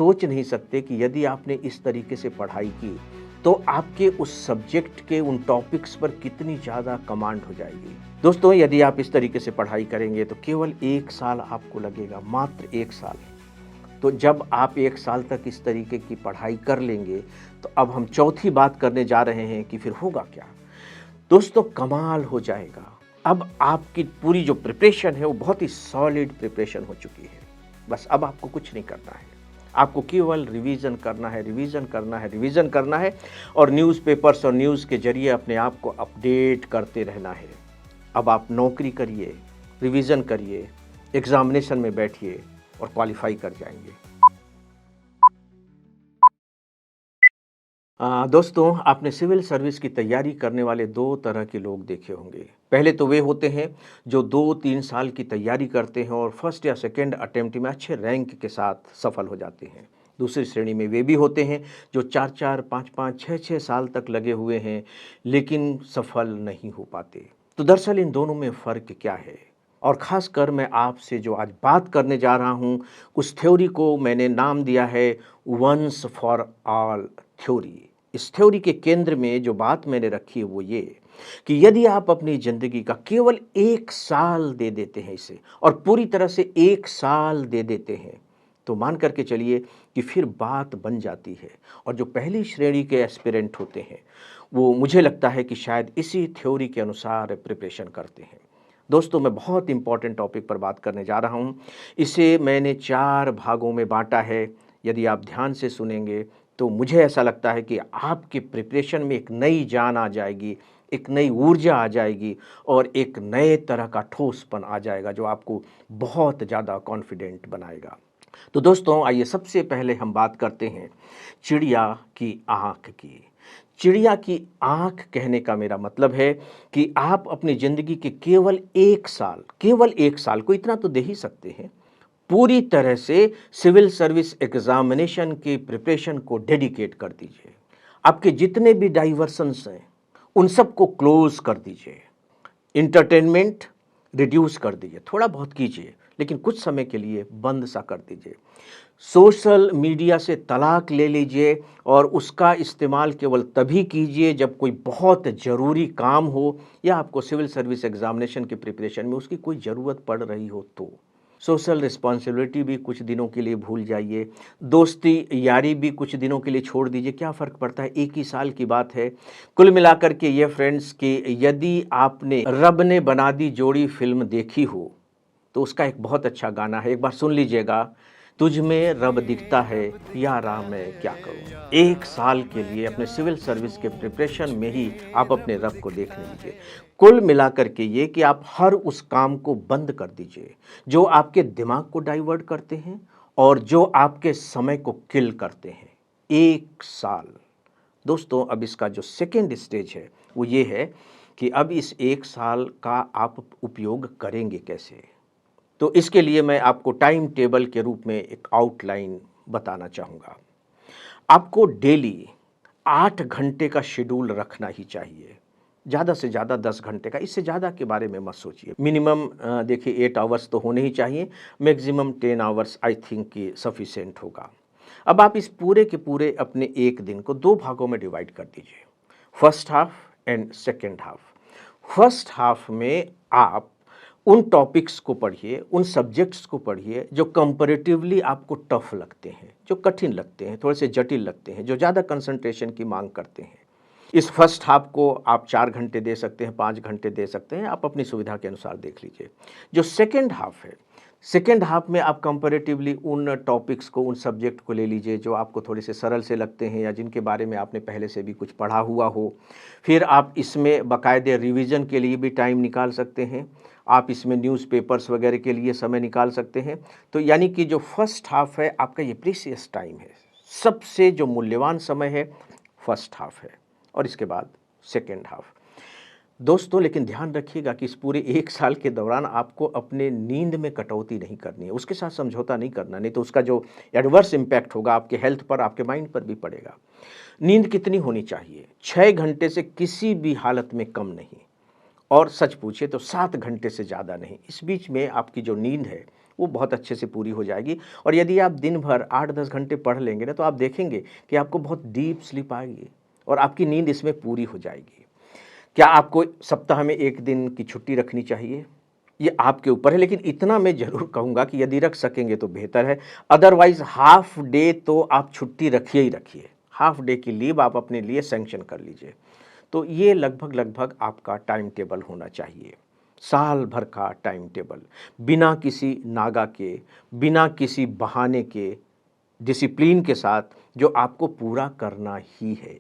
सोच नहीं सकते कि यदि आपने इस तरीके से पढ़ाई की तो आपके उस सब्जेक्ट के उन टॉपिक्स पर कितनी ज़्यादा कमांड हो जाएगी। दोस्तों, यदि आप इस तरीके से पढ़ाई करेंगे तो केवल 1 साल आपको लगेगा, मात्र 1 साल। तो जब आप 1 साल तक इस तरीके की पढ़ाई कर लेंगे, तो अब हम चौथी बात करने जा रहे हैं कि फिर होगा क्या? दोस्तों, कमाल हो जाएगा। अब आपकी पूरी जो प्रिपरेशन है वो बहुत ही सॉलिड प्रिपरेशन हो चुकी है। बस अब आपको कुछ नहीं करना है। आपको केवल रिवीजन करना है, रिवीजन करना है, रिवीजन करना है और न्यूज़पेपर्स और न्यूज़ के ज़रिए अपने आप को अपडेट करते रहना है। अब आप नौकरी करिए, रिवीजन करिए, एग्ज़ामिनेशन में बैठिए और क्वालिफ़ाई कर जाएंगे। दोस्तों, आपने सिविल सर्विस की तैयारी करने वाले 2 तरह के लोग देखे होंगे। पहले तो वे होते हैं जो 2-3 साल की तैयारी करते हैं और फर्स्ट या सेकंड अटेम्प्ट में अच्छे रैंक के साथ सफल हो जाते हैं। दूसरी श्रेणी में वे भी होते हैं जो 4-4, 5-5, 6-6 साल तक लगे हुए हैं, लेकिन सफल नहीं हो पाते। तो दरअसल इन दोनों में फ़र्क क्या है? और ख़ासकर मैं आपसे जो आज बात करने जा रहा हूँ, उस थ्योरी को मैंने नाम दिया है वन्स फॉर ऑल थ्योरी। इस थ्योरी के केंद्र में जो बात मैंने रखी है वो ये कि यदि आप अपनी ज़िंदगी का केवल 1 साल दे देते हैं इसे और पूरी तरह से 1 साल दे देते हैं, तो मान करके चलिए कि फिर बात बन जाती है। और जो पहली श्रेणी के एस्पिरेंट होते हैं, वो मुझे लगता है कि शायद इसी थ्योरी के अनुसार प्रिपरेशन करते हैं। दोस्तों, मैं बहुत इम्पॉर्टेंट टॉपिक पर बात करने जा रहा हूँ। इसे मैंने 4 भागों में बाँटा है। यदि आप ध्यान से सुनेंगे तो मुझे ऐसा लगता है कि आपके प्रिपरेशन में एक नई जान आ जाएगी, एक नई ऊर्जा आ जाएगी और एक नए तरह का ठोसपन आ जाएगा जो आपको बहुत ज़्यादा कॉन्फिडेंट बनाएगा। तो दोस्तों, आइए सबसे पहले हम बात करते हैं चिड़िया की आँख की। चिड़िया की आँख कहने का मेरा मतलब है कि आप अपनी ज़िंदगी के केवल 1 साल को इतना तो दे ही सकते हैं, पूरी तरह से सिविल सर्विस एग्जामिनेशन की प्रिपरेशन को डेडिकेट कर दीजिए। आपके जितने भी डाइवर्सन्स हैं, उन सबको क्लोज कर दीजिए। एंटरटेनमेंट रिड्यूस कर दीजिए, थोड़ा बहुत कीजिए, लेकिन कुछ समय के लिए बंद सा कर दीजिए। सोशल मीडिया से तलाक ले लीजिए और उसका इस्तेमाल केवल तभी कीजिए जब कोई बहुत ज़रूरी काम हो या आपको सिविल सर्विस एग्जामिनेशन की प्रिपरेशन में उसकी कोई ज़रूरत पड़ रही हो तो। सोशल रिस्पॉन्सिबिलिटी भी कुछ दिनों के लिए भूल जाइए। दोस्ती यारी भी कुछ दिनों के लिए छोड़ दीजिए। क्या फ़र्क पड़ता है, 1 ही साल की बात है। कुल मिलाकर के ये फ्रेंड्स कि यदि आपने रब ने बना दी जोड़ी फ़िल्म देखी हो तो उसका एक बहुत अच्छा गाना है, एक बार सुन लीजिएगा। तुझ में रब दिखता है, यारा मैं क्या करूं। 1 साल के लिए अपने सिविल सर्विस के प्रिपरेशन में ही आप अपने रब को देख लीजिए। कुल मिलाकर के ये कि आप हर उस काम को बंद कर दीजिए जो आपके दिमाग को डाइवर्ट करते हैं और जो आपके समय को किल करते हैं। 1 साल। दोस्तों, अब इसका जो सेकेंड स्टेज है वो ये है कि अब इस 1 साल का आप उपयोग करेंगे कैसे। तो इसके लिए मैं आपको टाइम टेबल के रूप में एक आउटलाइन बताना चाहूँगा। आपको डेली 8 घंटे का शेड्यूल रखना ही चाहिए, ज़्यादा से ज़्यादा 10 घंटे का, इससे ज़्यादा के बारे में मत सोचिए। मिनिमम देखिए 8 आवर्स तो होने ही चाहिए, मैक्सिमम 10 आवर्स आई थिंक कि सफिशिएंट होगा। अब आप इस पूरे के पूरे अपने एक दिन को 2 भागों में डिवाइड कर दीजिए, first half and second half. First half में आप उन टॉपिक्स को पढ़िए, उन सब्जेक्ट्स को पढ़िए जो कंपैरेटिवली आपको टफ लगते हैं, जो कठिन लगते हैं, थोड़े से जटिल लगते हैं, जो ज़्यादा कंसंट्रेशन की मांग करते हैं। इस फर्स्ट हाफ को आप 4 घंटे दे सकते हैं, 5 घंटे दे सकते हैं, आप अपनी सुविधा के अनुसार देख लीजिए। जो सेकेंड हाफ है, सेकेंड हाफ में आप कंपैरेटिवली उन टॉपिक्स को, उन सब्जेक्ट को ले लीजिए जो आपको थोड़े से सरल से लगते हैं या जिनके बारे में आपने पहले से भी कुछ पढ़ा हुआ हो। फिर आप इसमें बाकायदे रिवीजन के लिए भी टाइम निकाल सकते हैं। आप इसमें न्यूज़पेपर्स वगैरह के लिए समय निकाल सकते हैं। तो यानी कि जो फर्स्ट हाफ है आपका ये प्रीशियस टाइम है, सबसे जो मूल्यवान समय है फर्स्ट हाफ है और इसके बाद सेकेंड हाफ। दोस्तों, लेकिन ध्यान रखिएगा कि इस पूरे 1 साल के दौरान आपको अपने नींद में कटौती नहीं करनी है, उसके साथ समझौता नहीं करना, नहीं तो उसका जो एडवर्स इम्पैक्ट होगा आपके हेल्थ पर, आपके माइंड पर भी पड़ेगा। नींद कितनी होनी चाहिए? 6 घंटे से किसी भी हालत में कम नहीं, और सच पूछिए तो 7 घंटे से ज़्यादा नहीं। इस बीच में आपकी जो नींद है वो बहुत अच्छे से पूरी हो जाएगी। और यदि आप दिन भर 8-10 घंटे पढ़ लेंगे ना, तो आप देखेंगे कि आपको बहुत डीप स्लीप आएगी और आपकी नींद इसमें पूरी हो जाएगी। क्या आपको सप्ताह में 1 दिन की छुट्टी रखनी चाहिए? ये आपके ऊपर है, लेकिन इतना मैं ज़रूर कहूँगा कि यदि रख सकेंगे तो बेहतर है। अदरवाइज़ हाफ डे तो आप छुट्टी रखिए ही रखिए। हाफ डे की लीव आप अपने लिए सैंक्शन कर लीजिए। तो ये लगभग-लगभग आपका टाइम टेबल होना चाहिए। साल भर का टाइम टेबल, बिना किसी नागा के, बिना किसी बहाने के, डिसिप्लिन के साथ जो आपको पूरा करना ही है।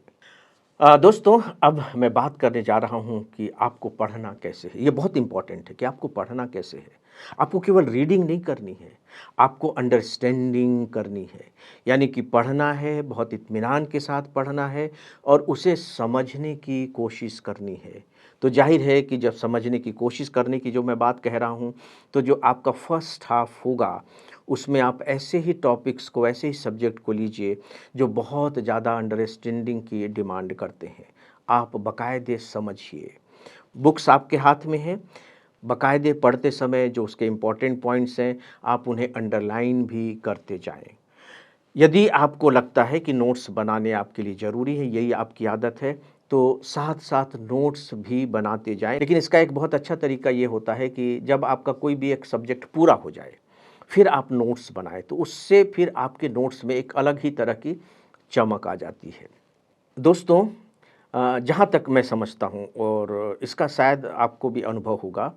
दोस्तों, अब मैं बात करने जा रहा हूँ कि आपको पढ़ना कैसे है। ये बहुत इम्पोर्टेंट है कि आपको पढ़ना कैसे है। आपको केवल रीडिंग नहीं करनी है, आपको अंडरस्टैंडिंग करनी है। यानी कि पढ़ना है, बहुत इत्मीनान के साथ पढ़ना है और उसे समझने की कोशिश करनी है। तो ज़ाहिर है कि जब समझने की कोशिश करने की जो मैं बात कह रहा हूँ, तो जो आपका फर्स्ट हाफ़ होगा, उसमें आप ऐसे ही टॉपिक्स को, ऐसे ही सब्जेक्ट को लीजिए जो बहुत ज़्यादा अंडरस्टैंडिंग की डिमांड करते हैं। आप बाकायदे समझिए। बुक्स आपके हाथ में हैं, बाकायदे पढ़ते समय जो उसके इम्पोर्टेंट पॉइंट्स हैं, आप उन्हें अंडरलाइन भी करते जाएँ। यदि आपको लगता है कि नोट्स बनाने आपके लिए ज़रूरी है, यही आपकी आदत है, तो साथ-साथ नोट्स भी बनाते जाएँ। लेकिन इसका एक बहुत अच्छा तरीका ये होता है कि जब आपका कोई भी एक सब्जेक्ट पूरा हो जाए, फिर आप नोट्स बनाएँ, तो उससे फिर आपके नोट्स में एक अलग ही तरह की चमक आ जाती है। दोस्तों, जहाँ तक मैं समझता हूँ और इसका शायद आपको भी अनुभव होगा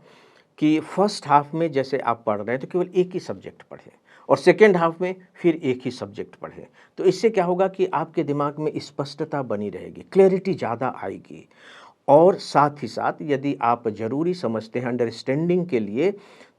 कि फर्स्ट हाफ में जैसे आप पढ़ रहे हैं तो केवल एक ही सब्जेक्ट पढ़ें और सेकेंड हाफ में फिर एक ही सब्जेक्ट पढ़ें। तो इससे क्या होगा कि आपके दिमाग में स्पष्टता बनी रहेगी, क्लैरिटी ज़्यादा आएगी। और साथ ही साथ यदि आप ज़रूरी समझते हैं अंडरस्टैंडिंग के लिए,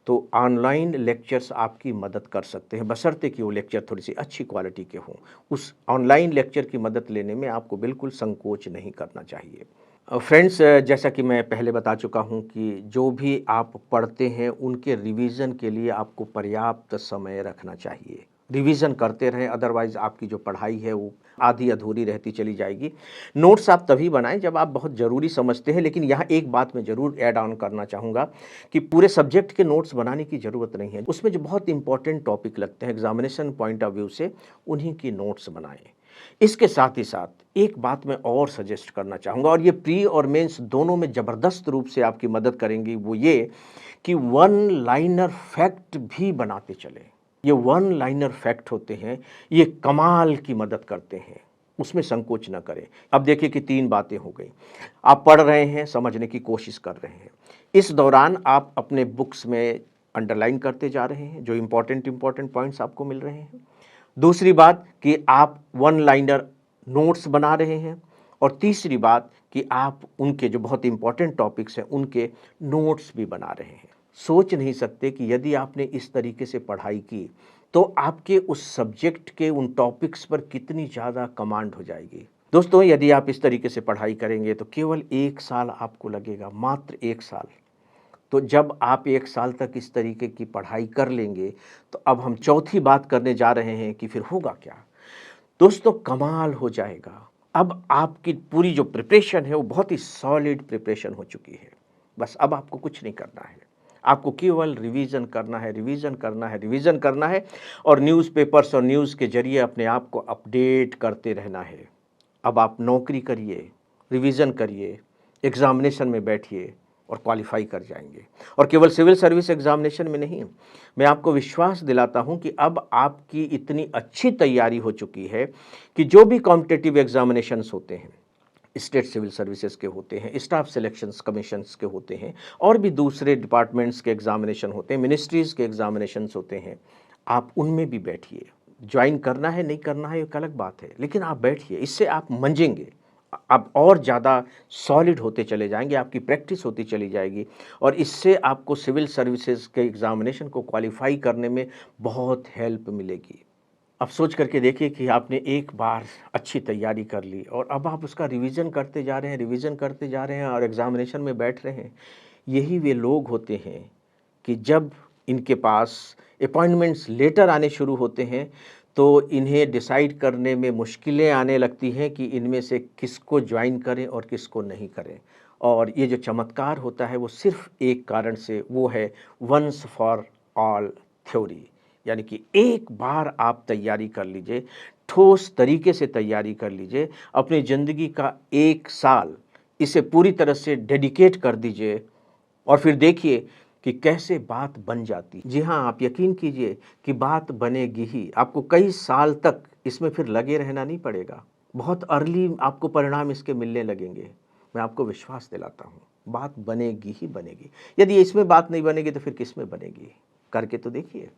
तो ऑनलाइन लेक्चर्स आपकी मदद कर सकते हैं, बशर्ते कि वो लेक्चर थोड़ी-सी अच्छी क्वालिटी के हों। उस ऑनलाइन लेक्चर की मदद लेने में आपको बिल्कुल संकोच नहीं करना चाहिए। फ्रेंड्स, जैसा कि मैं पहले बता चुका हूँ कि जो भी आप पढ़ते हैं उनके रिवीजन के लिए आपको पर्याप्त समय रखना चाहिए। रिवीजन करते रहें, अदरवाइज़ आपकी जो पढ़ाई है वो आधी अधूरी रहती चली जाएगी। नोट्स आप तभी बनाएँ जब आप बहुत ज़रूरी समझते हैं, लेकिन यहाँ एक बात मैं ज़रूर ऐड ऑन करना चाहूँगा कि पूरे सब्जेक्ट के नोट्स बनाने की ज़रूरत नहीं है। उसमें जो बहुत इम्पोर्टेंट टॉपिक लगते हैं एग्ज़ामिनेशन पॉइंट ऑफ व्यू से, उन्हीं की नोट्स बनाएँ। इसके साथ ही साथ एक बात मैं और सजेस्ट करना चाहूँगा और ये प्री और मेंस दोनों में ज़बरदस्त रूप से आपकी मदद करेंगी, वो ये कि वन लाइनर फैक्ट भी बनाते चलें। ये वन लाइनर फैक्ट होते हैं, ये कमाल की मदद करते हैं, उसमें संकोच ना करें। अब देखिए कि 3 बातें हो गई। आप पढ़ रहे हैं, समझने की कोशिश कर रहे हैं। इस दौरान आप अपने बुक्स में अंडरलाइन करते जा रहे हैं, जो इम्पोर्टेंट पॉइंट्स आपको मिल रहे हैं। दूसरी बात कि आप वन लाइनर नोट्स बना रहे हैं और तीसरी बात कि आप उनके जो बहुत इम्पोर्टेंट टॉपिक्स हैं उनके नोट्स भी बना रहे हैं। सोच नहीं सकते कि यदि आपने इस तरीके से पढ़ाई की तो आपके उस सब्जेक्ट के उन टॉपिक्स पर कितनी ज़्यादा कमांड हो जाएगी। दोस्तों, यदि आप इस तरीके से पढ़ाई करेंगे तो केवल 1 साल आपको लगेगा, मात्र 1 साल। तो जब आप 1 साल तक इस तरीके की पढ़ाई कर लेंगे, तो अब हम चौथी बात करने जा रहे हैं कि फिर होगा क्या? दोस्तों, कमाल हो जाएगा। अब आपकी पूरी जो प्रिपरेशन है वो बहुत ही सॉलिड प्रिपरेशन हो चुकी है। बस अब आपको कुछ नहीं करना है। आपको केवल रिवीज़न करना है, रिवीज़न करना है, रिवीज़न करना है और न्यूज़पेपर्स और न्यूज़ के ज़रिए अपने आप को अपडेट करते रहना है। अब आप नौकरी करिए, रिवीज़न करिए, एग्ज़ामिनेशन में बैठिए और क्वालिफ़ाई कर जाएँगे। और केवल सिविल सर्विस एग्ज़ामिनेशन में नहीं, मैं आपको विश्वास दिलाता हूँ कि अब आपकी इतनी अच्छी तैयारी हो चुकी है कि जो भी कॉम्पिटिटिव एग्ज़ामिनेशंस होते हैं, स्टेट सिविल सर्विसेज के होते हैं, स्टाफ सिलेक्शंस कमीशंस के होते हैं और भी दूसरे डिपार्टमेंट्स के एग्ज़ामिनेशन होते हैं, मिनिस्ट्रीज़ के एग्ज़ामिनेशंस होते हैं, आप उनमें भी बैठिए। जॉइन करना है, नहीं करना है, एक अलग बात है, लेकिन आप बैठिए, इससे आप मंझेंगे। आप और ज़्यादा सॉलिड होते चले जाएँगे, आपकी प्रैक्टिस होती चली जाएगी और इससे आपको सिविल सर्विसेज के एग्ज़ामिनेशन को क्वालिफ़ाई करने में बहुत हेल्प मिलेगी। अब सोच करके देखिए कि आपने एक बार अच्छी तैयारी कर ली और अब आप उसका रिवीजन करते जा रहे हैं, रिवीजन करते जा रहे हैं और एग्ज़ामिनेशन में बैठ रहे हैं। यही वे लोग होते हैं कि जब इनके पास अपॉइंटमेंट्स लेटर आने शुरू होते हैं, तो इन्हें डिसाइड करने में मुश्किलें आने लगती हैं कि इनमें से किसको जॉइन करें और किसको नहीं करें। और ये जो चमत्कार होता है वो सिर्फ़ एक कारण से, वो है वन्स फॉर ऑल थ्योरी, यानी कि एक बार आप तैयारी कर लीजिए, ठोस तरीके से तैयारी कर लीजिए, अपनी ज़िंदगी का 1 साल इसे पूरी तरह से डेडिकेट कर दीजिए और फिर देखिए कि कैसे बात बन जाती। जी हाँ, आप यकीन कीजिए कि बात बनेगी ही। आपको कई साल तक इसमें फिर लगे रहना नहीं पड़ेगा। बहुत अर्ली आपको परिणाम इसके मिलने लगेंगे। मैं आपको विश्वास दिलाता हूँ, बात बनेगी ही बनेगी। यदि इसमें बात नहीं बनेगी तो फिर किसमें बनेगी? करके तो देखिए।